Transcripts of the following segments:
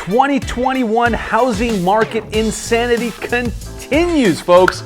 2021 housing market insanity continues, folks.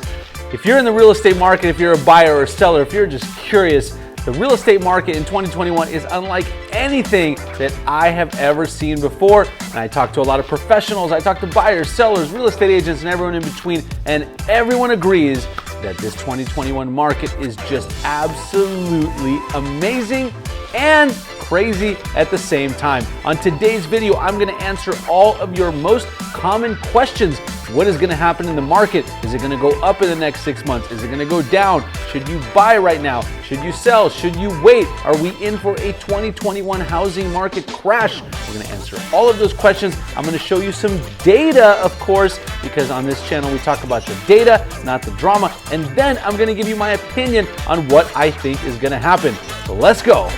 If you're in the real estate market, if you're a buyer or seller, if you're just curious, the real estate market in 2021 is unlike anything that I have ever seen before. And I talked to a lot of professionals, I talked to buyers, sellers, real estate agents, and everyone in between, and everyone agrees that this 2021 market is just absolutely amazing and crazy at the same time. On today's video, I'm going to answer all of your most common questions. What is going to happen in the market? Is it going to go up in the next 6 months? Is it going to go down? Should you buy right now? Should you sell? Should you wait? Are we in for a 2021 housing market crash? We're going to answer all of those questions. I'm going to show you some data, of course, because on this channel we talk about the data, not the drama. And then I'm going to give you my opinion on what I think is going to happen. So let's go.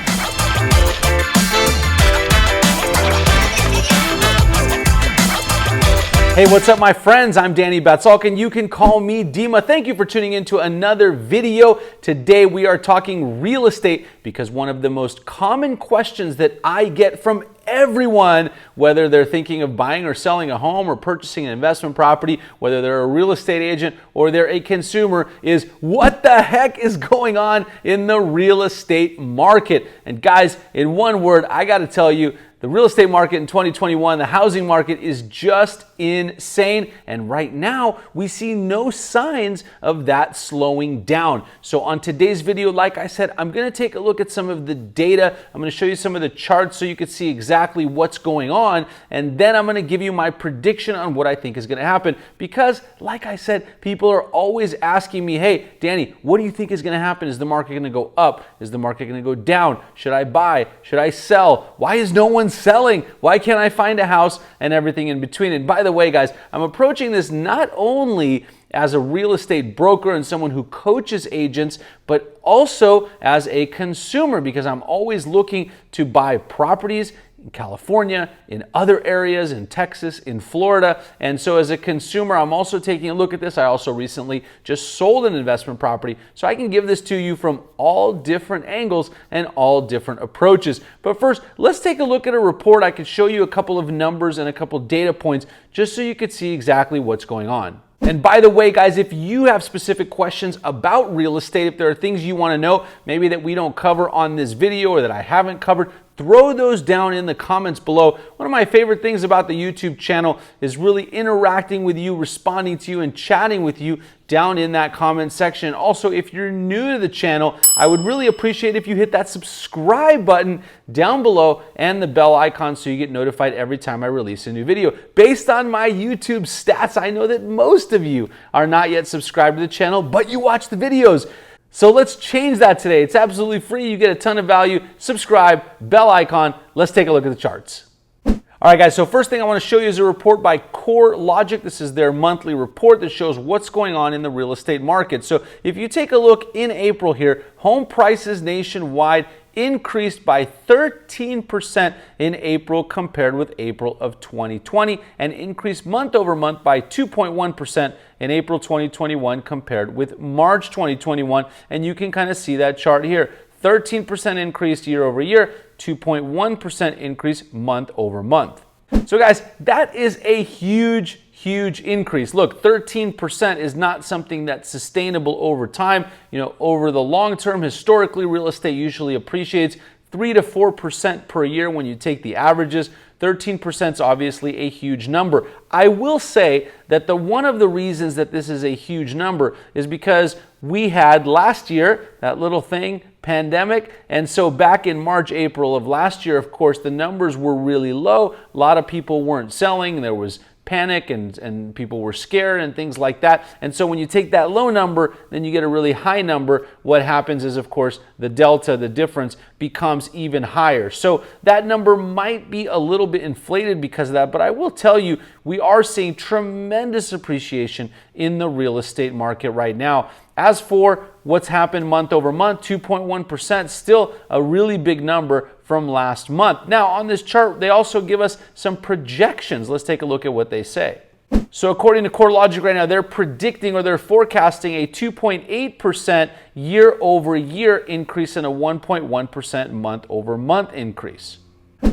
Hey, what's up, my friends? I'm Danny Batsalkin. You can call me Dima. Thank you for tuning in to another video. Today we are talking real estate because one of the most common questions that I get from everyone, whether they're thinking of buying or selling a home or purchasing an investment property, whether they're a real estate agent or they're a consumer, is what the heck is going on in the real estate market? And guys, in one word, I got to tell you, the real estate market in 2021, the housing market is just insane. And right now, we see no signs of that slowing down. So on today's video, like I said, I'm going to take a look at some of the data. I'm going to show you some of the charts so you can see exactly what's going on. And then I'm going to give you my prediction on what I think is going to happen. Because like I said, people are always asking me, hey, Danny, what do you think is going to happen? Is the market going to go up? Is the market going to go down? Should I buy? Should I sell? Why is no one selling? Why can't I find a house? And everything in between. And by the way, guys, I'm approaching this not only as a real estate broker and someone who coaches agents, but also as a consumer, because I'm always looking to buy properties in California, in other areas, in Texas, in Florida. And so as a consumer, I'm also taking a look at this. I also recently just sold an investment property, so I can give this to you from all different angles and all different approaches. But first, let's take a look at a report. I could show you a couple of numbers and a couple data points just so you could see exactly what's going on. And by the way, guys, if you have specific questions about real estate, if there are things you want to know, maybe that we don't cover on this video or that I haven't covered, throw those down in the comments below. One of my favorite things about the YouTube channel is really interacting with you, responding to you, and chatting with you down in that comment section. Also, if you're new to the channel, I would really appreciate if you hit that subscribe button down below and the bell icon so you get notified every time I release a new video. Based on my YouTube stats, I know that most of you are not yet subscribed to the channel, but you watch the videos. So let's change that today. It's absolutely free. You get a ton of value. Subscribe, bell icon. Let's take a look at the charts. All right, guys, so first thing I want to show you is a report by CoreLogic. This is their monthly report that shows what's going on in the real estate market. So if you take a look in April here, home prices nationwide increased by 13% in April compared with April of 2020, and increased month over month by 2.1% in April 2021 compared with March 2021. And you can kind of see that chart here. 13% increase year over year, 2.1% increase month over month. So guys, that is a huge increase. Look, 13% is not something that's sustainable over time. You know, over the long term, historically, real estate usually appreciates 3 to 4% per year when you take the averages. 13% is obviously a huge number. I will say that one of the reasons that this is a huge number is because we had last year, that little thing, pandemic, and so back in March, April of last year, of course, the numbers were really low. A lot of people weren't selling. There was panic and people were scared and things like that. And so when you take that low number, then you get a really high number. What happens is, of course, the delta, the difference, becomes even higher. So that number might be a little bit inflated because of that, but I will tell you, we are seeing tremendous appreciation in the real estate market right now. As for what's happened month over month, 2.1%, still a really big number from last month. Now, on this chart, they also give us some projections. Let's take a look at what they say. So according to CoreLogic right now, they're predicting or they're forecasting a 2.8% year over year increase and a 1.1% month over month increase.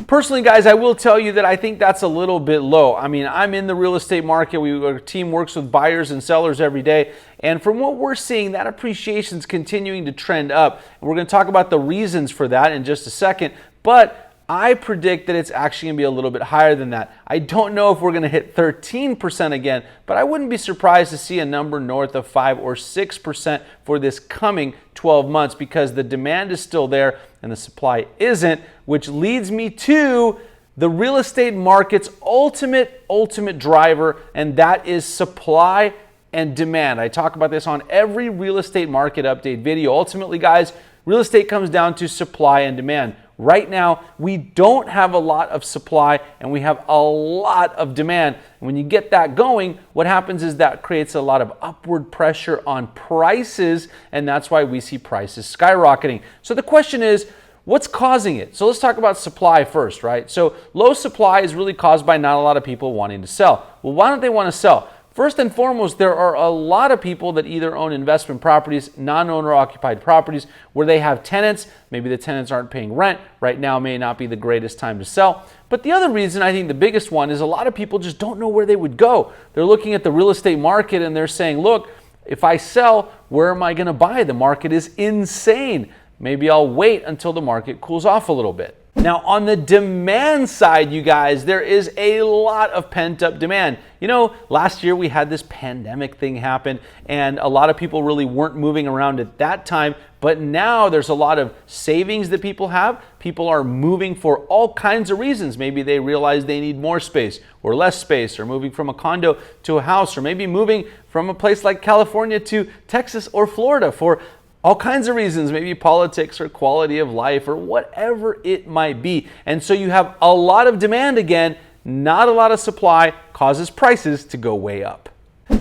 Personally, guys, I will tell you that I think that's a little bit low. I mean, I'm in the real estate market. Our team works with buyers and sellers every day. And from what we're seeing, that appreciation is continuing to trend up. And we're going to talk about the reasons for that in just a second. But I predict that it's actually going to be a little bit higher than that. I don't know if we're going to hit 13% again, but I wouldn't be surprised to see a number north of 5 or 6% for this coming 12 months because the demand is still there and the supply isn't, which leads me to the real estate market's ultimate driver, and that is supply and demand. I talk about this on every real estate market update video. Ultimately, guys, real estate comes down to supply and demand. Right now, we don't have a lot of supply and we have a lot of demand. And when you get that going, what happens is that creates a lot of upward pressure on prices, and that's why we see prices skyrocketing. So the question is, what's causing it? So let's talk about supply first, right? So low supply is really caused by not a lot of people wanting to sell. Well, why don't they want to sell? First and foremost, there are a lot of people that either own investment properties, non-owner occupied properties, where they have tenants. Maybe the tenants aren't paying rent. Right now may not be the greatest time to sell. But the other reason, I think the biggest one, is a lot of people just don't know where they would go. They're looking at the real estate market and they're saying, look, if I sell, where am I going to buy? The market is insane. Maybe I'll wait until the market cools off a little bit. Now, on the demand side, you guys, there is a lot of pent-up demand. You know, last year we had this pandemic thing happen, and a lot of people really weren't moving around at that time, but now there's a lot of savings that people have. People are moving for all kinds of reasons. Maybe they realize they need more space or less space, or moving from a condo to a house, or maybe moving from a place like California to Texas or Florida for all kinds of reasons, maybe politics or quality of life or whatever it might be. And so you have a lot of demand again, not a lot of supply, causes prices to go way up.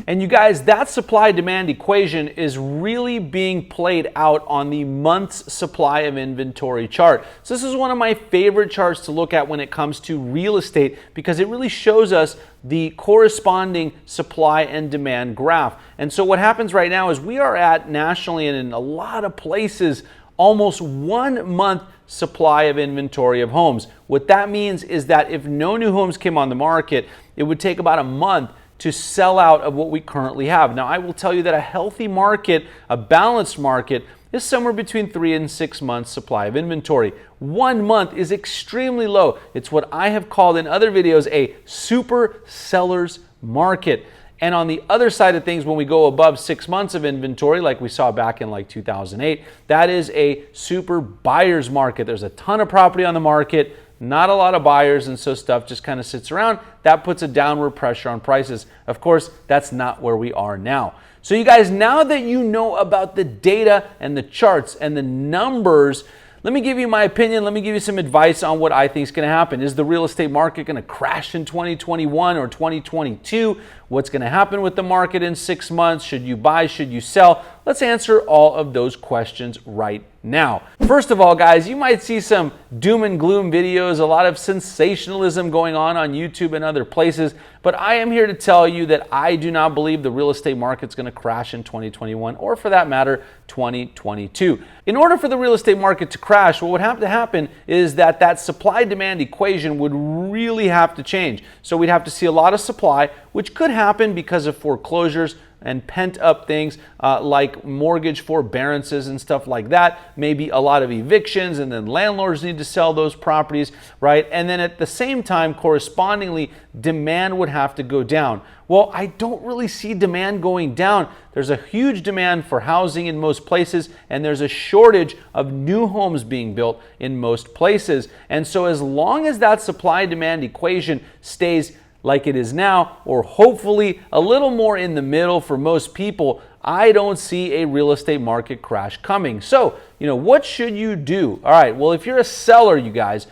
And you guys, that supply-demand equation is really being played out on the month's supply of inventory chart. So this is one of my favorite charts to look at when it comes to real estate because it really shows us the corresponding supply and demand graph. And so what happens right now is we are at nationally and in a lot of places almost 1 month supply of inventory of homes. What that means is that if no new homes came on the market, it would take about a month to sell out of what we currently have. Now, I will tell you that a healthy market, a balanced market, is somewhere between 3 and 6 months supply of inventory. 1 month is extremely low. It's what I have called in other videos a super seller's market. And on the other side of things, when we go above 6 months of inventory, like we saw back in like 2008, that is a super buyer's market. There's a ton of property on the market, not a lot of buyers, and so stuff just kind of sits around. That puts a downward pressure on prices. Of course, that's not where we are now. So you guys, now that you know about the data and the charts and the numbers, let me give you my opinion. Let me give you some advice on what I think is going to happen. Is the real estate market going to crash in 2021 or 2022? What's going to happen with the market in 6 months? Should you buy? Should you sell? Let's answer all of those questions right now. First of all, guys, you might see some doom and gloom videos, a lot of sensationalism going on YouTube and other places, but I am here to tell you that I do not believe the real estate market's going to crash in 2021 or, for that matter, 2022. In order for the real estate market to crash, what would have to happen is that supply-demand equation would really have to change. So we'd have to see a lot of supply, which could happen because of foreclosures and pent-up things like mortgage forbearances and stuff like that. Maybe a lot of evictions, and then landlords need to sell those properties, right? And then at the same time, correspondingly, demand would have to go down. Well, I don't really see demand going down. There's a huge demand for housing in most places, and there's a shortage of new homes being built in most places. And so as long as that supply-demand equation stays like it is now, or hopefully a little more in the middle for most people, I don't see a real estate market crash coming. So, what should you do? All right, well, if you're a seller, you guys,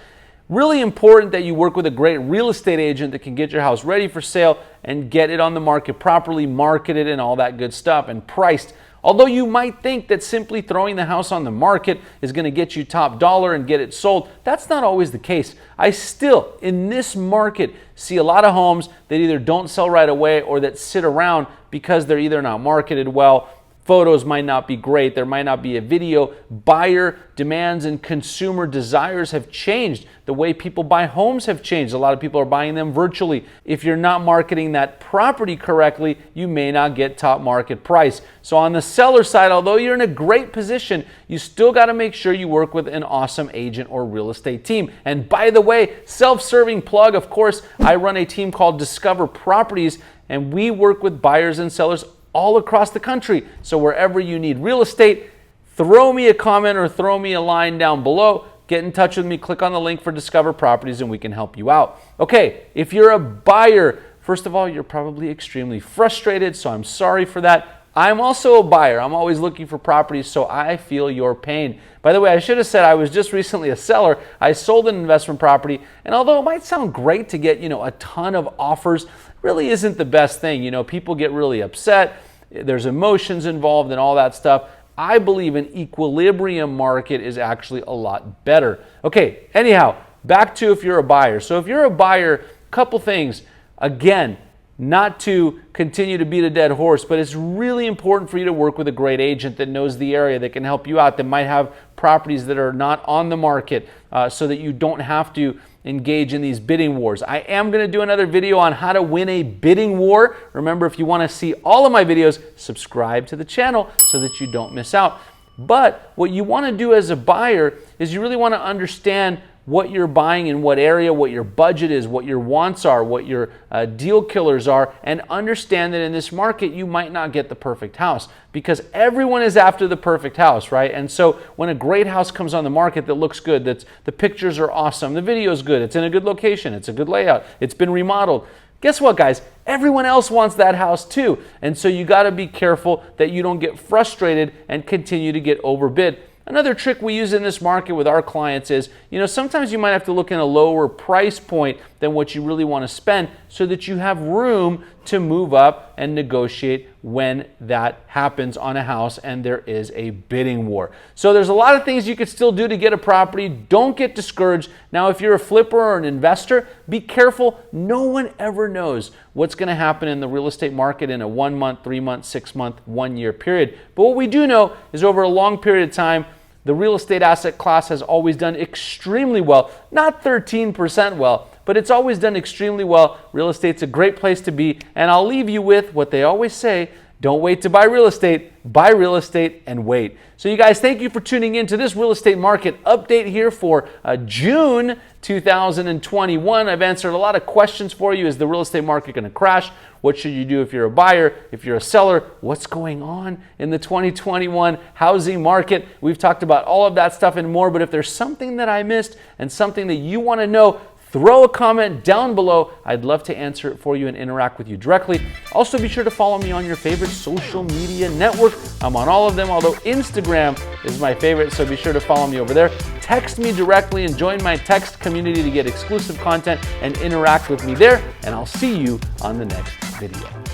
really important that you work with a great real estate agent that can get your house ready for sale and get it on the market properly, marketed and all that good stuff, and priced. Although you might think that simply throwing the house on the market is going to get you top dollar and get it sold, that's not always the case. I still, in this market, see a lot of homes that either don't sell right away or that sit around because they're either not marketed well, photos might not be great, there might not be a video. Buyer demands and consumer desires have changed. The way people buy homes have changed. A lot of people are buying them virtually. If you're not marketing that property correctly, you may not get top market price. So on the seller side, although you're in a great position, you still got to make sure you work with an awesome agent or real estate team. And by the way, self-serving plug, of course, I run a team called Discover Properties, and we work with buyers and sellers all across the country. So wherever you need real estate, throw me a comment or throw me a line down below. Get in touch with me, click on the link for Discover Properties, and we can help you out. Okay, if you're a buyer, first of all, you're probably extremely frustrated, so I'm sorry for that. I'm also a buyer. I'm always looking for properties, so I feel your pain. By the way, I should have said I was just recently a seller. I sold an investment property, and although it might sound great to get, a ton of offers, really isn't the best thing. People get really upset. There's emotions involved and all that stuff. I believe an equilibrium market is actually a lot better. Okay, anyhow, back to if you're a buyer. So if you're a buyer, couple things. Again, not to continue to beat a dead horse, but it's really important for you to work with a great agent that knows the area, that can help you out, that might have properties that are not on the market, so that you don't have to engage in these bidding wars. I am going to do another video on how to win a bidding war. Remember, if you want to see all of my videos, subscribe to the channel so that you don't miss out. But what you want to do as a buyer is you really want to understand what you're buying in what area, what your budget is, what your wants are, what your deal killers are, and understand that in this market you might not get the perfect house, because everyone is after the perfect house, right? And so when a great house comes on the market that looks good, that's the pictures are awesome, the video is good, it's in a good location, it's a good layout, it's been remodeled, guess what, guys? Everyone else wants that house too. And so you got to be careful that you don't get frustrated and continue to get overbid. Another trick we use in this market with our clients is, sometimes you might have to look in a lower price point than what you really want to spend so that you have room to move up and negotiate when that happens on a house and there is a bidding war. So there's a lot of things you could still do to get a property. Don't get discouraged. Now, if you're a flipper or an investor, be careful. No one ever knows what's going to happen in the real estate market in a 1 month, 3 month, 6 month, 1 year period. But what we do know is over a long period of time, the real estate asset class has always done extremely well. Not 13% well, but it's always done extremely well. Real estate's a great place to be. And I'll leave you with what they always say: don't wait to buy real estate and wait. So you guys, thank you for tuning in to this real estate market update here for June 2021. I've answered a lot of questions for you. Is the real estate market going to crash? What should you do if you're a buyer? If you're a seller, what's going on in the 2021 housing market? We've talked about all of that stuff and more, but if there's something that I missed and something that you want to know, throw a comment down below. I'd love to answer it for you and interact with you directly. Also, be sure to follow me on your favorite social media network. I'm on all of them, although Instagram is my favorite, so be sure to follow me over there. Text me directly and join my text community to get exclusive content and interact with me there, and I'll see you on the next video.